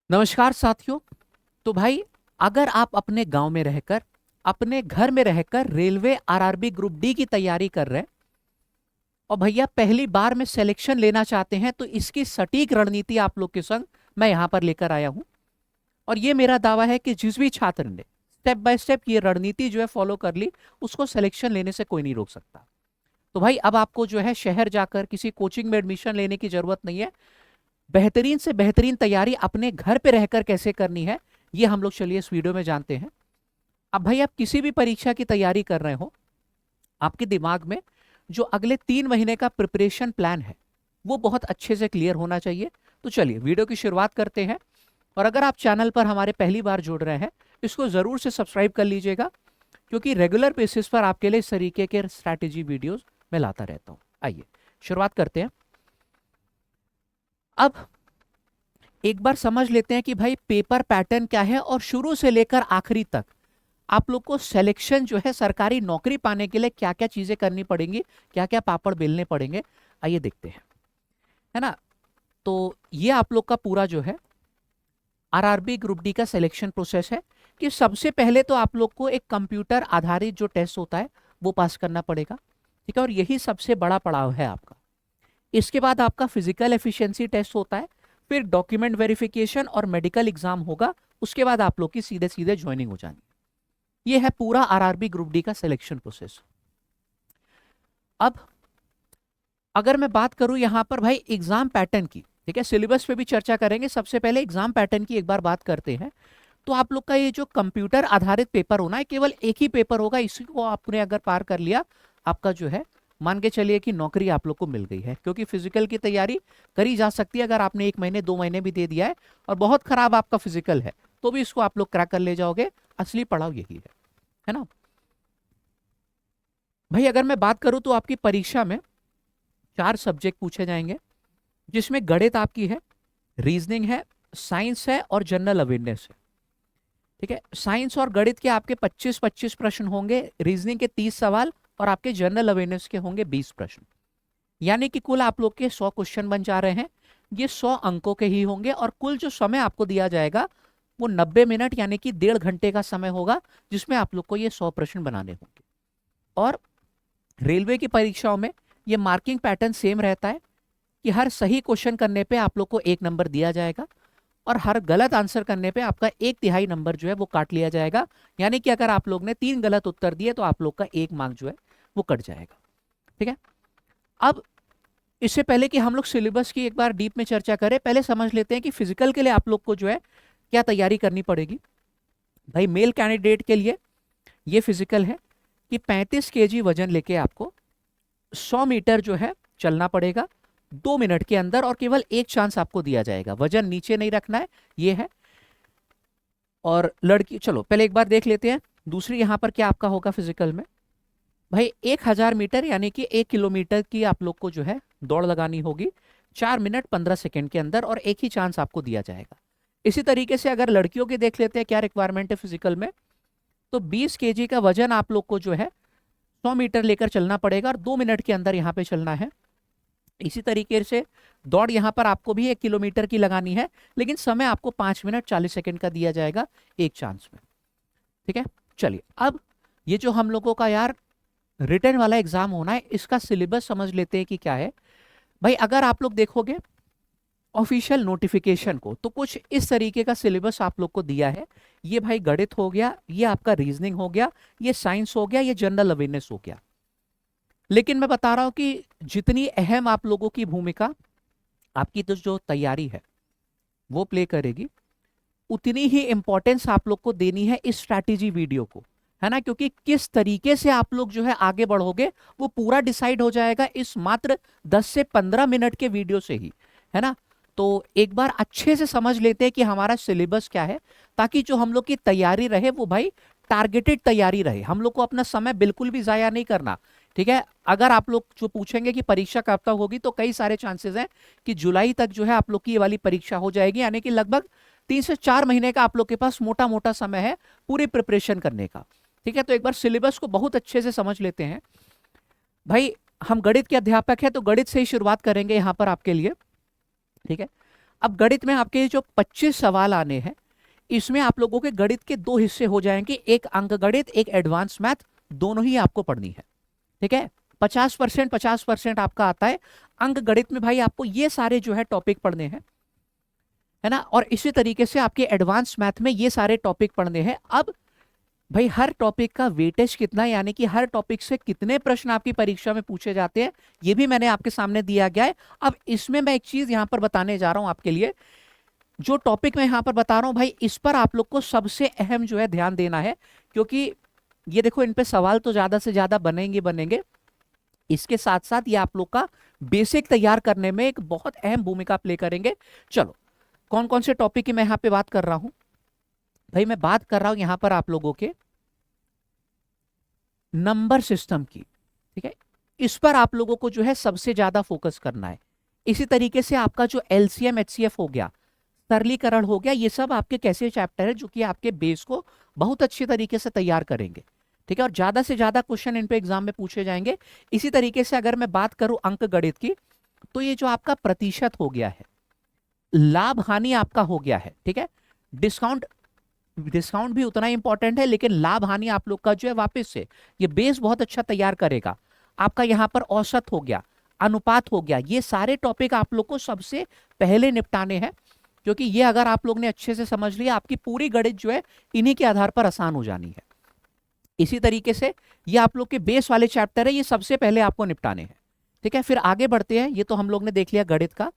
नमस्कार साथियों। तो भाई, अगर आप अपने गांव में रहकर, अपने घर में रहकर रेलवे आरआरबी ग्रुप डी की तैयारी कर रहे हैं और भैया पहली बार में सिलेक्शन लेना चाहते हैं, तो इसकी सटीक रणनीति आप लोग के संग मैं यहां पर लेकर आया हूं। और ये मेरा दावा है कि जिस भी छात्र ने स्टेप बाय स्टेप ये रणनीति जो है फॉलो कर ली, उसको सिलेक्शन लेने से कोई नहीं रोक सकता। तो भाई, अब आपको जो है शहर जाकर किसी कोचिंग में एडमिशन लेने की जरूरत नहीं है। बेहतरीन से बेहतरीन तैयारी अपने घर पे रहकर कैसे करनी है, ये हम लोग चलिए इस वीडियो में जानते हैं। अब भाई, आप किसी भी परीक्षा की तैयारी कर रहे हो, आपके दिमाग में जो अगले 3 महीने का प्रिपरेशन प्लान है वो बहुत अच्छे से क्लियर होना चाहिए। तो चलिए वीडियो की शुरुआत करते हैं। और अगर आप चैनल पर हमारे पहली बार जुड़ रहे हैं, इसको जरूर से सब्सक्राइब कर लीजिएगा, क्योंकि रेगुलर बेसिस पर आपके लिए इस तरीके के स्ट्रैटेजी वीडियोस मैं लाता रहता हूं। आइए शुरुआत करते हैं। अब एक बार समझ लेते हैं कि भाई पेपर पैटर्न क्या है और शुरू से लेकर आखिरी तक आप लोग को सिलेक्शन जो है सरकारी नौकरी पाने के लिए क्या क्या चीजें करनी पड़ेंगी, क्या क्या पापड़ बेलने पड़ेंगे, आइए देखते हैं, है ना। तो ये आप लोग का पूरा जो है आरआरबी ग्रुप डी का सिलेक्शन प्रोसेस है कि सबसे पहले तो आप लोग को एक कंप्यूटर आधारित जो टेस्ट होता है वो पास करना पड़ेगा, ठीक है। और यही सबसे बड़ा पड़ाव है आपका। इसके बाद आपका फिजिकल एफिशिएंसी टेस्ट होता है, फिर डॉक्यूमेंट वेरिफिकेशन और मेडिकल एग्जाम होगा। उसके बाद आप लोग की सीधे सीधे ज्वाइनिंग हो जानी। ये है पूरा आरआरबी ग्रुप डी का सिलेक्शन प्रोसेस। अब अगर मैं बात करूं यहां पर भाई एग्जाम पैटर्न की, ठीक है, सिलेबस पे भी चर्चा करेंगे। सबसे पहले एग्जाम पैटर्न की एक बार बात करते हैं। तो आप लोग का ये जो कंप्यूटर आधारित पेपर होना है, केवल एक ही पेपर होगा। इसी को आपने अगर पार कर लिया, आपका जो है मान के चलिए कि नौकरी आप लोग को मिल गई है, क्योंकि फिजिकल की तैयारी करी जा सकती है अगर आपने 1 महीने 2 महीने भी दे दिया है और बहुत खराब आपका फिजिकल है, तो भी इसको आप लोग क्रैक कर ले जाओगे। असली पड़ाव यही है ना। भाई अगर मैं बात करूं तो आपकी परीक्षा में 4 सब्जेक्ट पूछे जाएंगे, जिसमें गणित आपकी है, रीजनिंग है, साइंस है और जनरल अवेयरनेस है, ठीक है। साइंस और गणित के आपके 25-25 प्रश्न होंगे, रीजनिंग के 30 सवाल और आपके जनरल अवेयरनेस के होंगे 20 प्रश्न। यानी कि कुल आप लोग के 100 क्वेश्चन बन जा रहे हैं। ये 100 अंकों के ही होंगे और कुल जो समय आपको दिया जाएगा वो 90 मिनट यानी कि 1.5 घंटे का समय होगा, जिसमें आप लोग को ये 100 प्रश्न बनाने होंगे। और रेलवे की परीक्षाओं में ये मार्किंग पैटर्न सेम रहता है कि हर सही क्वेश्चन करने पे आप लोग को 1 नंबर दिया जाएगा और हर गलत आंसर करने पे आपका 1/3 नंबर जो है वो काट लिया जाएगा। यानी कि अगर आप लोग ने 3 गलत उत्तर दिए तो आप लोग का 1 मार्क जो है वो कट जाएगा, ठीक है। अब इससे पहले कि हम लोग सिलेबस की एक बार डीप में चर्चा करें, पहले समझ लेते हैं कि फिजिकल के लिए आप लोग को जो है क्या तैयारी करनी पड़ेगी। भाई मेल कैंडिडेट के लिए ये फिजिकल है कि 35 kg वजन लेके आपको 100 मीटर जो है चलना पड़ेगा 2 मिनट के अंदर, और केवल एक चांस आपको दिया जाएगा, वजन नीचे नहीं रखना है, ये है। और लड़की, चलो पहले एक बार देख लेते हैं दूसरी यहां पर क्या आपका होगा फिजिकल में। भाई 1000 मीटर यानी कि 1 किलोमीटर की आप लोग को जो है दौड़ लगानी होगी 4 मिनट 15 सेकेंड के अंदर, और एक ही चांस आपको दिया जाएगा। इसी तरीके से अगर लड़कियों के देख लेते हैं क्या रिक्वायरमेंट है फिजिकल में, तो 20 kg का वजन आप लोग को जो है 100 मीटर लेकर चलना पड़ेगा और 2 मिनट के अंदर यहाँ पे चलना है। इसी तरीके से दौड़ यहाँ पर आपको भी 1 किलोमीटर की लगानी है, लेकिन समय आपको 5 मिनट 40 सेकेंड का दिया जाएगा एक चांस में, ठीक है। चलिए अब ये जो हम लोगों का यार रिटर्न वाला एग्जाम होना है, इसका सिलेबस समझ लेते हैं कि क्या है। भाई अगर आप लोग देखोगे ऑफिशियल नोटिफिकेशन को, तो कुछ इस तरीके का सिलेबस आप लोग को दिया है। ये भाई गणित हो गया, ये आपका रीजनिंग हो गया, ये साइंस हो गया, ये जनरल अवेयरनेस हो गया। लेकिन मैं बता रहा हूं कि जितनी अहम आप लोगों की भूमिका आपकी तो जो तैयारी है वो प्ले करेगी, उतनी ही इंपॉर्टेंस आप लोग को देनी है इस स्ट्रैटेजी वीडियो को, है ना। क्योंकि किस तरीके से आप लोग जो है आगे बढ़ोगे वो पूरा डिसाइड हो जाएगा इस मात्र 10 से 15 मिनट के वीडियो से ही, है ना। तो एक बार अच्छे से समझ लेते हैं कि हमारा सिलेबस क्या है, ताकि जो हम लोग की तैयारी रहे वो भाई टारगेटेड तैयारी रहे। हम लोग को अपना समय बिल्कुल भी जाया नहीं करना, ठीक है। अगर आप लोग जो पूछेंगे कि परीक्षा कब तक होगी, तो कई सारे चांसेस हैं कि जुलाई तक जो है आप लोग की ये वाली परीक्षा हो जाएगी। यानी कि लगभग 3 से 4 महीने का आप लोग के पास मोटा मोटा समय है पूरी प्रिपरेशन करने का, ठीक है। तो एक बार सिलेबस को बहुत अच्छे से समझ लेते हैं। भाई हम गणित के अध्यापक हैं तो गणित से ही शुरुआत करेंगे यहाँ पर आपके लिए, ठीक है। अब गणित में आपके जो 25 सवाल आने हैं, इसमें आप लोगों के गणित के दो हिस्से हो जाएंगे, एक अंक गणित, एक एडवांस मैथ, दोनों ही आपको पढ़नी है। ठीक है, 50% आपका आता है अंक गणित में भाई, आपको ये सारे जो है टॉपिक पढ़ने हैं, है ना। और इसी तरीके से आपके एडवांस मैथ में ये सारे टॉपिक पढ़ने हैं। अब भाई हर टॉपिक का वेटेज कितना है, यानी कि हर टॉपिक से कितने प्रश्न आपकी परीक्षा में पूछे जाते हैं, ये भी मैंने आपके सामने दिया गया है। अब इसमें मैं एक चीज यहां पर बताने जा रहा हूं आपके लिए, जो टॉपिक मैं यहां पर बता रहा हूं भाई, इस पर आप लोग को सबसे अहम जो है ध्यान देना है, क्योंकि ये देखो इन पे सवाल तो ज्यादा से ज्यादा बनेंगे बनेंगे, इसके साथ साथ ये आप लोग का बेसिक तैयार करने में एक बहुत अहम भूमिका प्ले करेंगे। चलो, कौन कौन से टॉपिक की मैं यहाँ पे बात कर रहा हूं भाई, मैं बात कर रहा हूं यहां पर आप लोगों के नंबर सिस्टम की। ठीक है, इस पर आप लोगों को जो है सबसे ज्यादा फोकस करना है। इसी तरीके से आपका जो एलसीएम एचसीएफ हो गया, सरलीकरण हो गया, ये सब आपके कैसे चैप्टर है जो कि आपके बेस को बहुत अच्छे तरीके से तैयार करेंगे। ठीक है, और ज्यादा से ज्यादा क्वेश्चन इन पे एग्जाम में पूछे जाएंगे। इसी तरीके से अगर मैं बात करूं अंक गणित की, तो ये जो आपका प्रतिशत हो गया है, लाभ हानि आपका हो गया है। ठीक है, डिस्काउंट डिस्काउंट भी उतना ही इंपॉर्टेंट है, लेकिन लाभ हानि आप लोग का जो है वापस से ये बेस बहुत अच्छा तैयार करेगा। आपका यहाँ पर औसत हो गया, अनुपात हो गया, ये सारे टॉपिक आप लोग को सबसे पहले निपटाने हैं, क्योंकि ये अगर आप लोग ने अच्छे से समझ लिया, आपकी पूरी गणित जो है इन्हीं के आधार पर आसान हो जानी है। इसी तरीके से ये आप लोग के बेस वाले चैप्टर है, ये सबसे पहले आपको निपटाने हैं। ठीक है, फिर आगे बढ़ते हैं। ये तो हम लोग ने देख लिया गणित का।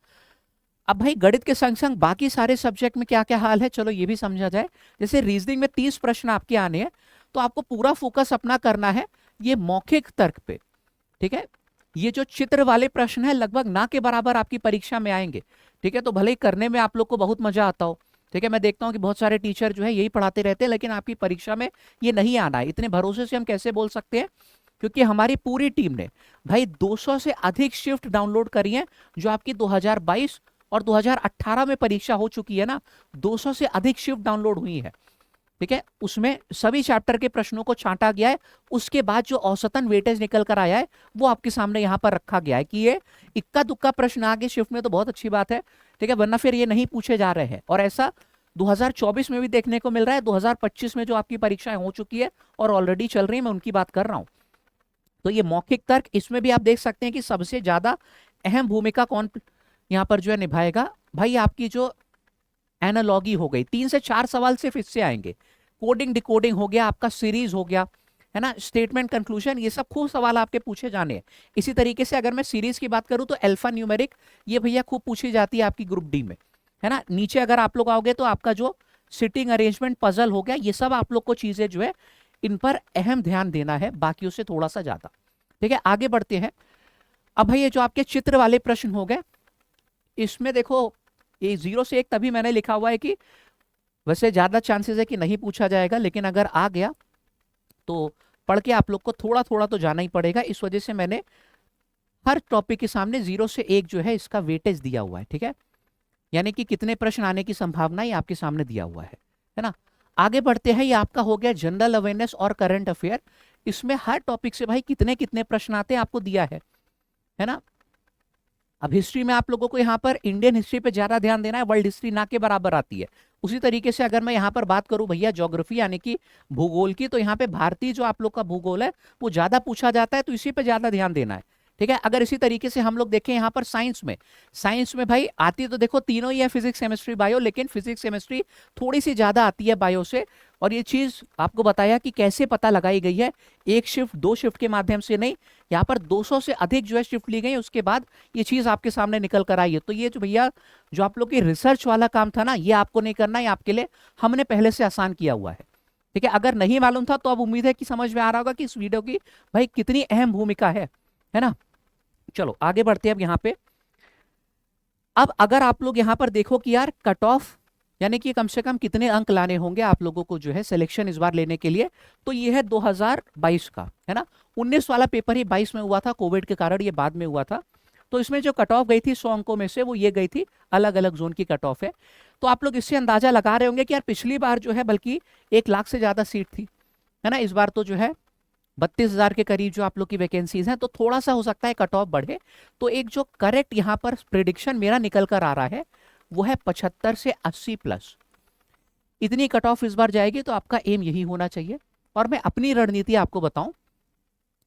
अब भाई गणित के संग संग बाकी सारे सब्जेक्ट में क्या क्या हाल है, चलो ये भी समझा जाए। जैसे रीजनिंग में 30 प्रश्न आपके आने हैं, तो आपको पूरा फोकस अपना करना है ये मौखिक तर्क पे। ठीक है, ये जो चित्र वाले प्रश्न है लगभग ना के बराबर आपकी परीक्षा में आएंगे। ठीक है, तो भले ही करने में आप लोग को बहुत मजा आता हो। ठीक है, मैं देखता हूं कि बहुत सारे टीचर जो है यही पढ़ाते रहते हैं, लेकिन आपकी परीक्षा में ये नहीं आना है। इतने भरोसे से हम कैसे बोल सकते हैं, क्योंकि हमारी पूरी टीम ने भाई 200 से अधिक शिफ्ट डाउनलोड करी है, जो आपकी 2022 और 2018 में परीक्षा हो चुकी है ना, 200 से अधिक शिफ्ट डाउनलोड हुई है। ठीक है, उसमें सभी चैप्टर के प्रश्नों को छांटा गया है, उसके बाद जो औसतन वेटेज निकल कर आया है वो आपके सामने यहाँ पर रखा गया है कि ये इक्का दुक्का प्रश्न आ गए शिफ्ट में तो बहुत अच्छी बात है। ठीक है, वरना फिर ये नहीं पूछे जा रहे हैं। और ऐसा 2024 में भी देखने को मिल रहा है, 2025 में जो आपकी परीक्षाएं हो चुकी है और ऑलरेडी चल रही है, मैं उनकी बात कर रहा हूं। तो ये मौखिक तर्क, इसमें भी आप देख सकते हैं कि सबसे ज्यादा अहम भूमिका कौन यहाँ पर जो है निभाएगा भाई, आपकी जो एनालॉगी हो गई, 3 से 4 सवाल सिर्फ इससे आएंगे। कोडिंग डिकोडिंग हो गया, आपका सीरीज हो गया, है ना, स्टेटमेंट कंक्लूजन, ये सब खूब सवाल आपके पूछे जाने हैं। इसी तरीके से अगर मैं सीरीज की बात करूं तो अल्फा न्यूमेरिक, ये भैया खूब पूछी जाती है आपकी ग्रुप डी में, है ना। नीचे अगर आप लोग आओगे तो आपका जो सिटिंग अरेंजमेंट पजल हो गया, ये सब आप लोग को चीजें जो है इन पर अहम ध्यान देना है, बाकियों से थोड़ा सा ज्यादा। ठीक है, आगे बढ़ते हैं। अब भाई ये जो आपके चित्र वाले प्रश्न हो गए, इसमें देखो ये 0 से 1 तभी मैंने लिखा हुआ है कि वैसे ज्यादा चांसेस है कि नहीं पूछा जाएगा, लेकिन अगर आ गया तो पढ़ के आप लोग को थोड़ा थोड़ा तो जाना ही पड़ेगा। इस वजह से मैंने हर टॉपिक के सामने 0 से 1 जो है इसका वेटेज दिया हुआ है। ठीक है, यानी कि कितने प्रश्न आने की संभावना ये आपके सामने दिया हुआ है ना। आगे बढ़ते हैं। ये आपका हो गया जनरल अवेयरनेस और करंट अफेयर। इसमें हर टॉपिक से भाई कितने कितने प्रश्न आते हैं आपको दिया है ना। अब हिस्ट्री में आप लोगों को यहाँ पर इंडियन हिस्ट्री पे ज्यादा ध्यान देना है, वर्ल्ड हिस्ट्री ना के बराबर आती है। उसी तरीके से अगर मैं यहाँ पर बात करूं भैया ज्योग्राफी यानी कि भूगोल की, तो यहाँ पे भारतीय जो आप लोग का भूगोल है वो ज्यादा पूछा जाता है, तो इसी पे ज्यादा ध्यान देना है। ठीक है, अगर इसी तरीके से हम लोग देखें यहाँ पर साइंस में भाई आती तो देखो तीनों ही है, फिजिक्स केमिस्ट्री बायो, लेकिन फिजिक्स केमिस्ट्री थोड़ी सी ज्यादा आती है बायो से। और ये चीज आपको बताया कि कैसे पता लगाई गई है, एक शिफ्ट 2 शिफ्ट के माध्यम से नहीं, यहाँ पर 200 से अधिक जो है शिफ्ट ली गई, उसके बाद ये चीज आपके सामने निकल कर आई है। तो ये जो भैया जो आप लोग की रिसर्च वाला काम था ना, ये आपको नहीं करना है, आपके लिए हमने पहले से आसान किया हुआ है। ठीक है, अगर नहीं मालूम था तो अब उम्मीद है कि समझ में आ रहा होगा कि इस वीडियो की भाई कितनी अहम भूमिका है ना। चलो आगे बढ़ते हैं अब यहाँ पे। अब अगर आप लोग यहाँ पर देखो कि यार कट ऑफ यानी कि कम से कम कितने अंक लाने होंगे आप लोगों को जो है सिलेक्शन इस बार लेने के लिए, तो ये है 2022 का, है ना। 19 वाला पेपर ही 22 में हुआ था, कोविड के कारण ये बाद में हुआ था। तो इसमें जो कट ऑफ गई थी 100 अंकों में से, वो ये गई थी, अलग अलग जोन की कट ऑफ है। तो आप लोग इससे अंदाजा लगा रहे होंगे कि यार पिछली बार जो है बल्कि 1 लाख से ज्यादा सीट थी, है ना। इस बार तो जो है 32,000 के करीब जो आप लोग की वैकेंसीज हैं, तो थोड़ा सा हो सकता है कट ऑफ बढ़े। तो एक जो करेक्ट यहाँ पर प्रिडिक्शन मेरा निकल कर आ रहा है वो है 75 से 80 प्लस। इतनी कट ऑफ इस बार जाएगी, तो आपका एम यही होना चाहिए। और मैं अपनी रणनीति आपको बताऊं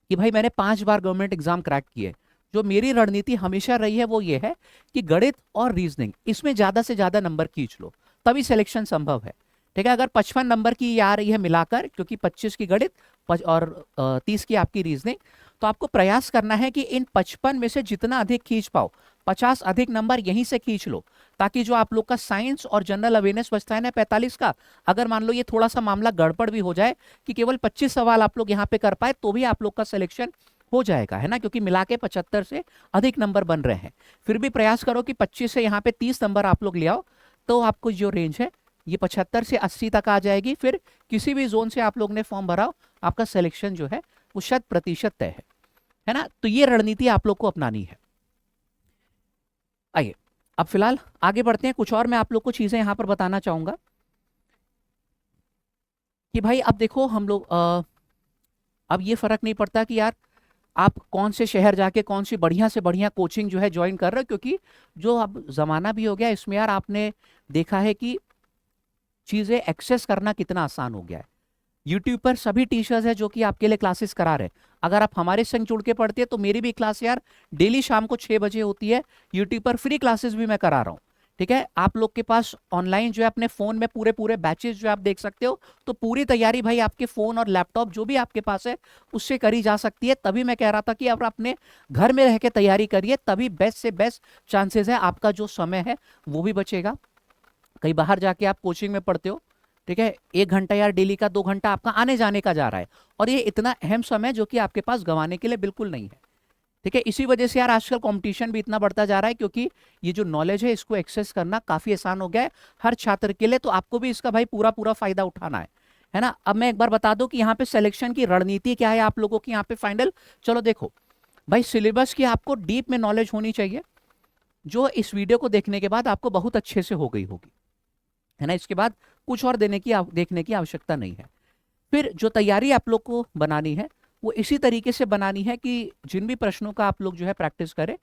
कि भाई मैंने 5 बार गवर्नमेंट एग्जाम क्रैक किए। जो मेरी रणनीति हमेशा रही है वो ये है कि गणित और रीजनिंग इसमें ज्यादा से ज्यादा नंबर खींच लो, तभी सिलेक्शन संभव है। ठीक है, अगर 55 नंबर की ये आ रही है मिलाकर, क्योंकि 25 की गणित और 30 की आपकी रीजनिंग, तो आपको प्रयास करना है कि इन 55 में से जितना अधिक खींच पाओ, 50 अधिक नंबर यहीं से खींच लो, ताकि जो आप लोग का साइंस और जनरल अवेयरनेस बचता है ना 45 का, अगर मान लो ये थोड़ा सा मामला गड़बड़ भी हो जाए कि केवल 25 सवाल आप लोग यहाँ पे कर पाए, तो भी आप लोग का सिलेक्शन हो जाएगा, है ना, क्योंकि मिला के 75 से अधिक नंबर बन रहे हैं। फिर भी प्रयास करो कि 25 से यहाँ पे 30 नंबर आप लोग ले आओ, तो आपको जो रेंज है ये 75 से 80 तक आ जाएगी। फिर किसी भी जोन से आप लोग ने फॉर्म भरा हो, आपका सिलेक्शन जो है वो 100% तय है ना। तो ये रणनीति आप लोग को अपनानी है। आइए अब फिलहाल आगे बढ़ते हैं। कुछ और मैं आप लोग को चीजें यहां पर बताना चाहूंगा कि भाई अब देखो हम लोग अब ये फर्क नहीं पड़ता कि यार आप कौन से शहर जाके कौन सी बढ़िया से बढ़िया कोचिंग जो है ज्वाइन कर रहे हो, क्योंकि जो अब जमाना भी हो गया इसमें यार आपने देखा है कि चीजें एक्सेस करना कितना आसान हो गया है। यूट्यूब पर सभी टीचर्स हैं जो कि आपके लिए क्लासेस करा रहे हैं। अगर आप हमारे संग जुड़ के पढ़ते हैं तो मेरी भी क्लास यार डेली शाम को 6 बजे होती है। यूट्यूब पर फ्री क्लासेस भी मैं करा रहा हूँ। ठीक है, आप लोग के पास ऑनलाइन जो है अपने फोन में पूरे पूरे बैचेस जो आप देख सकते हो, तो पूरी तैयारी भाई आपके फोन और लैपटॉप जो भी आपके पास है उससे करी जा सकती है। तभी मैं कह रहा था कि आप अपने घर में रह के तैयारी करिए, तभी बेस्ट से बेस्ट चांसेस है, आपका जो समय है वो भी बचेगा। कहीं बाहर जाके आप कोचिंग में पढ़ते हो, ठीक है, 1 घंटा यार डेली का 2 घंटा आपका आने जाने का जा रहा है, और ये इतना अहम समय जो कि आपके पास गंवाने के लिए बिल्कुल नहीं है। ठीक है, इसी वजह से यार आजकल कंपटीशन भी इतना बढ़ता जा रहा है, क्योंकि ये जो नॉलेज है इसको एक्सेस करना काफी आसान हो गया है हर छात्र के लिए। तो आपको भी इसका भाई पूरा पूरा फायदा उठाना है ना। अब मैं एक बार बता दूं कि यहाँ पे सिलेक्शन की रणनीति क्या है आप लोगों की यहाँ पे फाइनल। चलो देखो भाई, सिलेबस की आपको डीप में नॉलेज होनी चाहिए, जो इस वीडियो को देखने के बाद आपको बहुत अच्छे से हो गई होगी, है ना। इसके बाद कुछ और देखने की आवश्यकता नहीं है। फिर जो तैयारी आप लोग को बनानी है वो इसी तरीके से बनानी है कि जिन भी प्रश्नों का आप लोग जो है प्रैक्टिस करें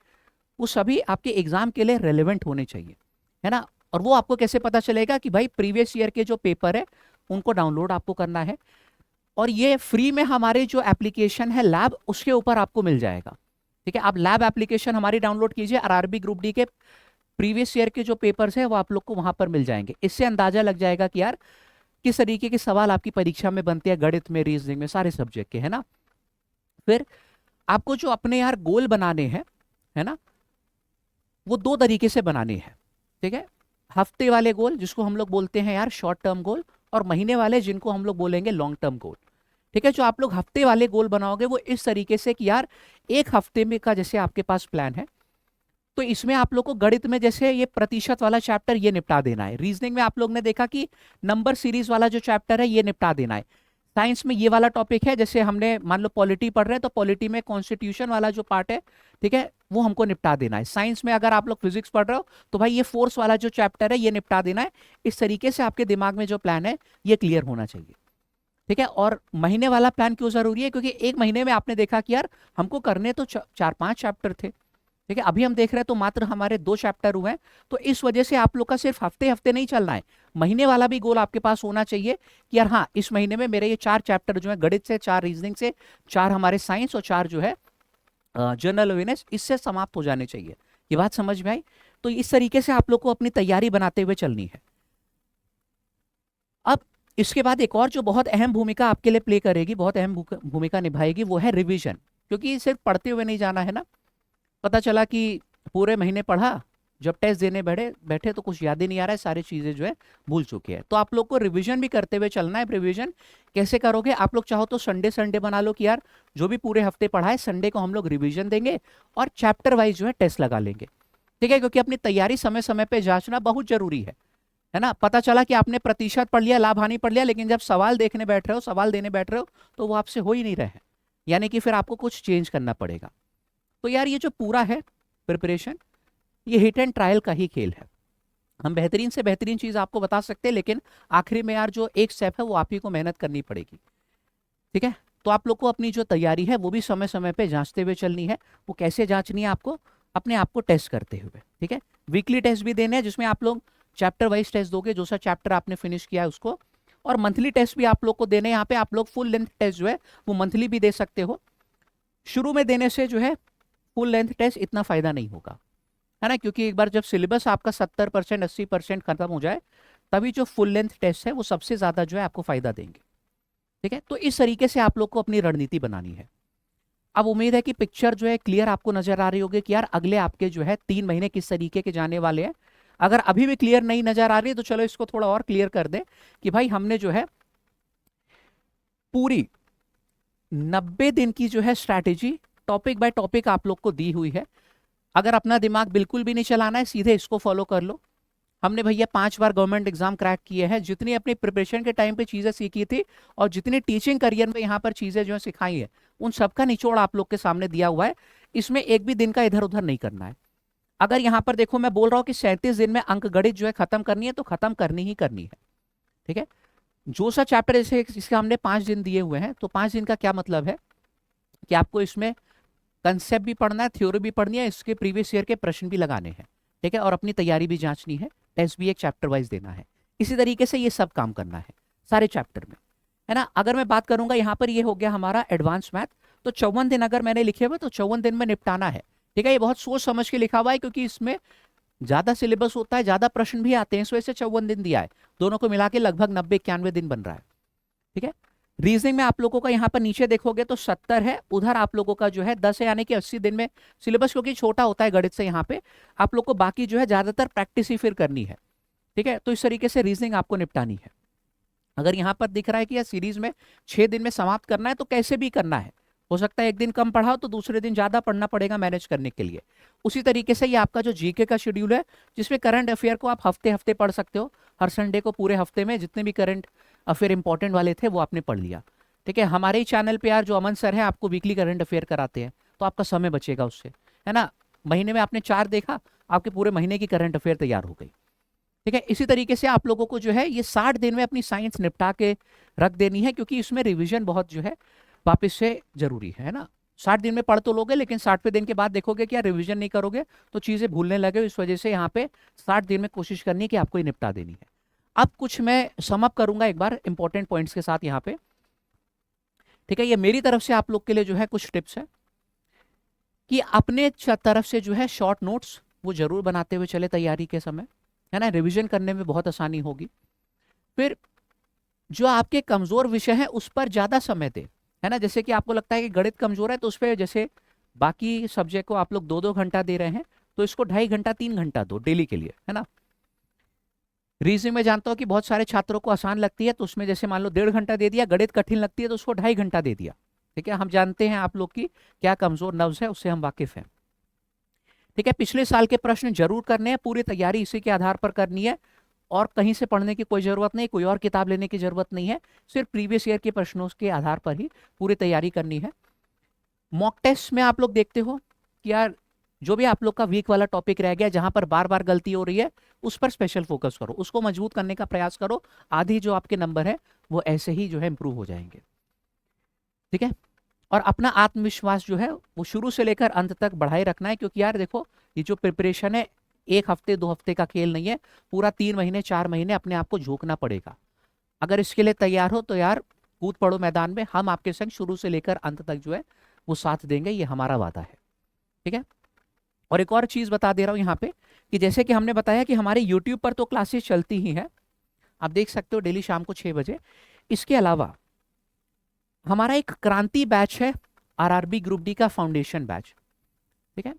वो सभी आपके एग्जाम के लिए रेलेवेंट होने चाहिए, है ना। और वो आपको कैसे पता चलेगा कि भाई प्रीवियस ईयर के जो पेपर है उनको डाउनलोड आपको करना है, और ये फ्री में हमारे जो एप्लीकेशन है लैब उसके ऊपर आपको मिल जाएगा। ठीक है, आप लैब एप्लीकेशन हमारी डाउनलोड कीजिए, आरआरबी ग्रुप डी के प्रीवियस ईयर के जो पेपर्स हैं वो आप लोग को वहां पर मिल जाएंगे। इससे अंदाजा लग जाएगा कि यार किस तरीके के सवाल आपकी परीक्षा में बनते हैं, गणित में, रीजनिंग में, सारे सब्जेक्ट के, है ना। फिर आपको जो अपने यार गोल बनाने हैं, है ना, वो 2 तरीके से बनाने हैं। ठीक है, हफ्ते वाले गोल जिसको हम लोग बोलते हैं यार शॉर्ट टर्म गोल, और महीने वाले जिनको हम लोग बोलेंगे लॉन्ग टर्म गोल। ठीक है, जो आप लोग हफ्ते वाले गोल बनाओगे वो इस तरीके से कि यार 1 हफ्ते में का जैसे आपके पास प्लान है, तो इसमें आप लोग को गणित में जैसे ये प्रतिशत वाला चैप्टर ये निपटा देना है। रीजनिंग में आप लोग ने देखा कि नंबर सीरीज वाला जो चैप्टर है ये निपटा देना है। साइंस में ये वाला टॉपिक है, जैसे हमने मान लो पॉलिटी पढ़ रहे हैं तो पॉलिटी में कॉन्स्टिट्यूशन वाला जो पार्ट है, ठीक है, वो हमको निपटा देना है। साइंस में अगर आप लोग फिजिक्स पढ़ रहे हो तो भाई ये फोर्स वाला जो चैप्टर है ये निपटा देना है। इस तरीके से आपके दिमाग में जो प्लान है ये क्लियर होना चाहिए। ठीक है, और महीने वाला प्लान क्यों जरूरी है, क्योंकि 1 महीने में आपने देखा कि यार हमको करने तो 4-5 चैप्टर थे, ठीक है, अभी हम देख रहे हैं तो मात्र हमारे 2 चैप्टर हुए हैं। तो इस वजह से आप लोग का सिर्फ हफ्ते हफ्ते नहीं चलना है, महीने वाला भी गोल आपके पास होना चाहिए कि यार हाँ इस महीने में मेरे ये 4 चैप्टर जो है गणित से, 4 रीजनिंग से, 4 हमारे साइंस और 4 जो है जनरल अवेयरनेस, इससे समाप्त हो जाने चाहिए। ये बात समझ में आई। तो इस तरीके से आप लोग को अपनी तैयारी बनाते हुए चलनी है। अब इसके बाद एक और जो बहुत अहम भूमिका आपके लिए प्ले करेगी, बहुत अहम भूमिका निभाएगी, वो है रिवीजन। क्योंकि सिर्फ पढ़ते हुए नहीं जाना है ना। पता चला कि पूरे महीने पढ़ा, जब टेस्ट देने बैठे तो कुछ याद ही नहीं आ रहा है, सारी चीजें जो है भूल चुके हैं। तो आप लोग को रिवीजन भी करते हुए चलना है। रिवीजन कैसे करोगे, आप लोग चाहो तो संडे बना लो कि यार जो भी पूरे हफ्ते पढ़ा है संडे को हम लोग रिवीजन देंगे और चैप्टर वाइज जो है टेस्ट लगा लेंगे। ठीक है, क्योंकि अपनी तैयारी समय समय पे जांचना बहुत जरूरी है ना। पता चला कि आपने प्रतिशत पढ़ लिया, लाभ हानि पढ़ लिया, लेकिन जब सवाल देखने बैठ रहे हो, सवाल देने बैठ रहे हो, तो वो आपसे हो ही नहीं रहे हैं, यानी कि फिर आपको कुछ चेंज करना पड़ेगा। तो यार ये जो पूरा है प्रिपरेशन, ये हिट एंड ट्रायल का ही खेल है। हम बेहतरीन से बेहतरीन चीज आपको बता सकते हैं, लेकिन आखिरी में यार जो एक स्टेप है वो आप ही को मेहनत करनी पड़ेगी। ठीक है, तो आप लोग को अपनी जो तैयारी है वो भी समय समय पे जांचते हुए चलनी है। वो कैसे जांचनी है आपको, अपने आप को टेस्ट करते हुए। ठीक है, वीकली टेस्ट भी देने हैं जिसमें आप लोग चैप्टर वाइज टेस्ट दोगे, जो सा चैप्टर आपने फिनिश किया है उसको, और मंथली टेस्ट भी आप लोग को देने हैं। यहाँ पे आप लोग फुल लेंथ टेस्ट जो है वो मंथली भी दे सकते हो। शुरू में देने से जो है फुल लेंथ टेस्ट इतना फायदा नहीं होगा, है ना, क्योंकि एक बार जब सिलेबस आपका 70% 80% खत्म हो जाए तभी जो फुल लेंथ टेस्ट है वो सबसे ज्यादा जो है आपको फायदा देंगे। ठीक है, तो इस तरीके से आप लोग को अपनी रणनीति बनानी है। अब उम्मीद है कि पिक्चर जो है क्लियर आपको नजर आ रही होगी कि यार अगले आपके जो है 3 महीने किस तरीके के जाने वाले हैं। अगर अभी भी क्लियर नहीं नजर आ रही है तो चलो इसको थोड़ा और क्लियर कर दें कि भाई हमने जो है पूरी 90 दिन की जो है स्ट्रैटेजी टॉपिक बाय टॉपिक आप लोग को दी हुई है। अगर अपना दिमाग बिल्कुल भी नहीं चलाना है, सीधे इसको फॉलो कर लो। हमने भैया 5 बार गवर्नमेंट एग्जाम क्रैक किए हैं, जितनी अपनी प्रिपरेशन के टाइम पे चीजें सीखी थी और जितनी टीचिंग करियर में यहाँ पर चीजें जो है सिखाई है, उन सबका निचोड़ आप लोग के सामने दिया हुआ है। इसमें एक भी दिन का इधर उधर नहीं करना है। अगर यहाँ पर देखो मैं बोल रहा हूँ कि 37 दिन में अंक गणित जो है खत्म करनी है तो खत्म करनी ही करनी है। ठीक है, जो सा चैप्टर जैसे इसके हमने 5 दिन दिए हुए हैं, तो 5 दिन का क्या मतलब है कि आपको इसमें कंसेप्ट भी पढ़ना है, थ्योरी भी पढ़नी है, इसके प्रीवियस ईयर के प्रश्न भी लगाने हैं। ठीक है, और अपनी तैयारी भी जांचनी है, टेस्ट भी एक चैप्टर वाइज देना है। इसी तरीके से ये सब काम करना है सारे चैप्टर में, है ना। अगर मैं बात करूंगा यहाँ पर, ये हो गया हमारा एडवांस मैथ, तो 54 दिन अगर मैंने लिखे हुए तो 54 दिन में निपटाना है। ठीक है, ये बहुत सोच समझ के लिखा हुआ है क्योंकि इसमें ज्यादा सिलेबस होता है, ज्यादा प्रश्न भी आते हैं, इस वजह से 54 दिन दिया है। दोनों को मिला के लगभग 90-91 दिन बन रहा है। ठीक है, रीजनिंग में आप लोगों का यहाँ पर नीचे देखोगे तो 70 है, उधर आप लोगों का जो है 10 है, यानी कि 80 दिन में सिलेबस क्योंकि छोटा होता है गणित से, यहाँ पे आप लोग को बाकी जो है ज्यादातर प्रैक्टिस ही फिर करनी है। ठीक है, तो इस तरीके से रीजनिंग आपको निपटानी है। अगर यहाँ पर दिख रहा है कि यह सीरीज में 6 दिन में समाप्त करना है तो कैसे भी करना है, हो सकता है एक दिन कम पढ़ाओ तो दूसरे दिन ज्यादा पढ़ना पड़ेगा मैनेज करने के लिए। उसी तरीके से ये आपका जो जीके का शेड्यूल है, जिसमें करंट अफेयर को आप हफ्ते हफ्ते पढ़ सकते हो, हर संडे को पूरे हफ्ते में जितने भी करंट अफेयर इंपॉर्टेंट वाले थे वो आपने पढ़ लिया। ठीक है, हमारे ही चैनल पे यार जो अमन सर है आपको वीकली करंट अफेयर कराते हैं, तो आपका समय बचेगा उससे, है ना। महीने में आपने 4 देखा, आपके पूरे महीने की करंट अफेयर तैयार हो गई। ठीक है, इसी तरीके से आप लोगों को जो है ये 60 दिन में अपनी साइंस निपटा के रख देनी है, क्योंकि इसमें रिवीजन बहुत जो है वापस से जरूरी है ना। 60 दिन में पढ़ तो लोगे, लेकिन 60वें दिन के बाद देखोगे कि यार रिवीजन नहीं करोगे तो चीजें भूलने लगे। इस वजह से यहाँ पे 60 दिन में कोशिश करनी है कि आपको ये निपटा देनी है। अब कुछ मैं समअप करूंगा एक बार इंपॉर्टेंट पॉइंट्स के साथ यहाँ पे। ठीक है, ये मेरी तरफ से आप लोग के लिए जो है कुछ टिप्स है कि अपने तरफ से जो है शॉर्ट नोट्स वो जरूर बनाते हुए चले तैयारी के समय, है ना, रिवीजन करने में बहुत आसानी होगी। फिर जो आपके कमजोर विषय है उस पर ज्यादा समय दे, है ना। जैसे कि आपको लगता है कि गणित कमजोर है तो उस पर जैसे बाकी सब्जेक्ट को आप लोग 2-2 घंटा दे रहे हैं तो इसको 2.5 घंटा 3 घंटा दो डेली के लिए, है ना। रीजनिंग में जानता हूँ कि बहुत सारे छात्रों को आसान लगती है तो उसमें जैसे मान लो 1.5 घंटा दे दिया, गणित कठिन लगती है तो उसको 2.5 घंटा दे दिया। ठीक है, हम जानते हैं आप लोग की क्या कमजोर नब्ज है, उससे हम वाकिफ हैं। ठीक है, पिछले साल के प्रश्न जरूर करने हैं, पूरी तैयारी इसी के आधार पर करनी है और कहीं से पढ़ने की कोई जरूरत नहीं, कोई और किताब लेने की जरूरत नहीं है, सिर्फ प्रीवियस ईयर के प्रश्नों के आधार पर ही पूरी तैयारी करनी है। मॉक टेस्ट में आप लोग देखते हो कि यार जो भी आप लोग का वीक वाला टॉपिक रह गया, जहां पर बार बार गलती हो रही है, उस पर स्पेशल फोकस करो, उसको मजबूत करने का प्रयास करो। आधी जो आपके नंबर है वो ऐसे ही जो है इंप्रूव हो जाएंगे। ठीक है, और अपना आत्मविश्वास जो है वो शुरू से लेकर अंत तक बढ़ाए रखना है, क्योंकि यार देखो ये जो प्रिपरेशन है 1 हफ्ते 2 हफ्ते का खेल नहीं है, पूरा 3 महीने 4 महीने अपने आप को झोंकना पड़ेगा। अगर इसके लिए तैयार हो तो यार कूद पड़ो मैदान में, हम आपके संग शुरू से लेकर अंत तक जो है वो साथ देंगे, ये हमारा वादा है। ठीक है, और एक और चीज बता दे रहा हूं यहाँ पे कि जैसे कि हमने बताया कि हमारे यूट्यूब पर तो क्लासेस चलती ही है, आप देख सकते हो डेली शाम को 6 बजे। इसके अलावा हमारा एक क्रांति बैच है, आरआरबी ग्रुप डी का फाउंडेशन बैच। ठीक है,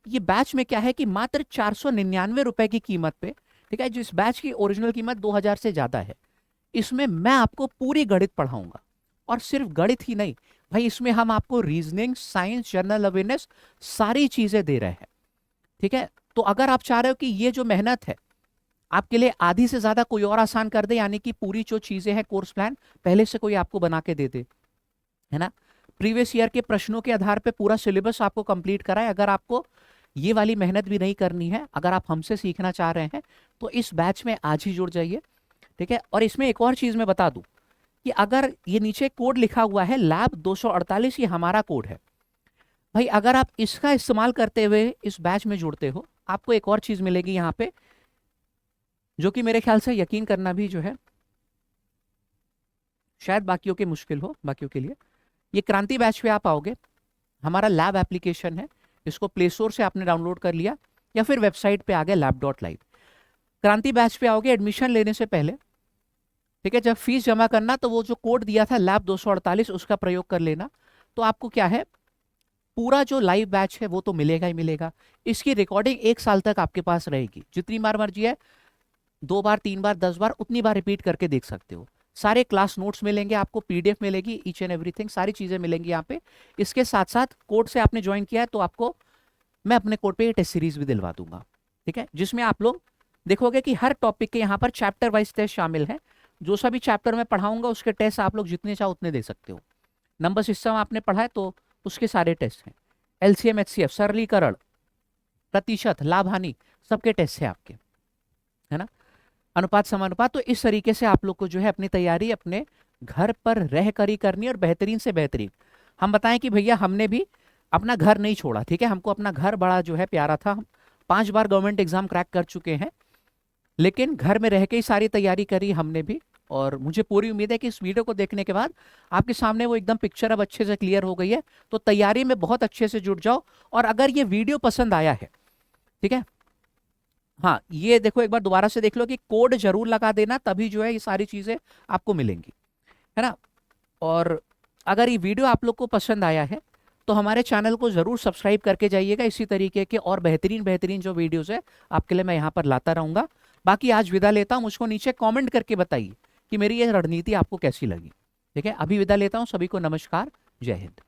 ये बैच में क्या है कि मात्र 499 रुपए की कीमत पे, ठीक है, जिस बैच की ओरिजिनल कीमत 2000 से ज्यादा है, इसमें मैं आपको पूरी गणित पढ़ाऊंगा। और सिर्फ गणित ही नहीं भाई, इसमें हम आपको रीजनिंग, साइंस, जनरल अवेयरनेस सारी चीजें दे रहे हैं। ठीक है, तो अगर आप चाह रहे हो कि ये जो मेहनत है आपके लिए आधी से ज्यादा कोई और आसान कर दे, यानी कि पूरी जो चीजें हैं कोर्स प्लान पहले से कोई आपको बना के दे दे, है ना, प्रीवियस ईयर के प्रश्नों के आधार पे पूरा सिलेबस आपको कंप्लीट कराए, अगर आपको ये वाली मेहनत भी नहीं करनी है, अगर आप हमसे सीखना चाह रहे हैं तो इस बैच में आज ही जुड़ जाइए। ठीक है, और इसमें एक और चीज मैं बता दूं कि अगर ये नीचे कोड लिखा हुआ है लैब 248, ये हमारा कोड है। भाई अगर आप इसका इस्तेमाल करते हुए इस बैच में जुड़ते हो, आपको एक और चीज मिलेगी यहाँ पे, जो कि मेरे ख्याल से यकीन करना भी जो है शायद बाकियों के मुश्किल हो, बाकियों के लिए। ये क्रांति बैच पे आप आओगे, हमारा लैब एप्लीकेशन है, इसको प्ले स्टोर से आपने डाउनलोड कर लिया या फिर वेबसाइट पे आ गए lab.live। क्रांति बैच पे आओगे एडमिशन लेने से पहले, ठीक है, जब फीस जमा करना तो वो जो कोड दिया था लैब 248 उसका प्रयोग कर लेना। तो आपको क्या है, पूरा जो लाइव बैच है वो तो मिलेगा ही मिलेगा। इसकी रिकॉर्डिंग 1 साल तक आपके पास रहेगी, जितनी बार मर्जी है, 2 बार 3 बार 10 बार उतनी बार रिपीट करके देख सकते हो। सारे क्लास नोट्स मिलेंगे आपको, पीडीएफ मिलेगी, ईच एंड एवरीथिंग, सारी चीजें मिलेंगी यहाँ पे। इसके साथ साथ कोड से आपने ज्वाइन किया है तो आपको मैं अपने कोड पे ये टेस्ट सीरीज भी दिलवा दूंगा, ठीक है, जिसमें आप लोग देखोगे कि हर टॉपिक के यहाँ पर चैप्टर वाइज टेस्ट शामिल है। जो सा भी चैप्टर मैं पढ़ाऊंगा उसके टेस्ट आप लोग जितने चाहो उतने दे सकते हो। नंबर सिस्टम आपने पढ़ा है तो उसके सारे टेस्ट हैं। एलसीएम एचसीएफ, सरलीकरण, प्रतिशत, लाभ हानि, सबके टेस्ट है आपके, है ना, अनुपात समानुपात। तो इस तरीके से आप लोग को जो है अपनी तैयारी अपने घर पर रह कर ही करनी है, और बेहतरीन से बेहतरीन। हम बताएं कि भैया हमने भी अपना घर नहीं छोड़ा, ठीक है, हमको अपना घर बड़ा जो है प्यारा था, हम 5 बार गवर्नमेंट एग्जाम क्रैक कर चुके हैं, लेकिन घर में रह के ही सारी तैयारी करी हमने भी। और मुझे पूरी उम्मीद है कि इस वीडियो को देखने के बाद आपके सामने वो एकदम पिक्चर अब अच्छे से क्लियर हो गई है। तो तैयारी में बहुत अच्छे से जुट जाओ। और अगर ये वीडियो पसंद आया है, ठीक है, हाँ ये देखो एक बार दोबारा से देख लो कि कोड जरूर लगा देना, तभी जो है ये सारी चीजें आपको मिलेंगी, है ना। और अगर ये वीडियो आप लोग को पसंद आया है तो हमारे चैनल को जरूर सब्सक्राइब करके जाइएगा। इसी तरीके के और बेहतरीन बेहतरीन जो वीडियोस है आपके लिए मैं यहाँ पर लाता रहूंगा। बाकी आज विदा लेता हूँ, मुझको नीचे कमेंट करके बताइए कि मेरी ये रणनीति आपको कैसी लगी। ठीक है, अभी विदा लेता हूँ, सभी को नमस्कार, जय हिंद।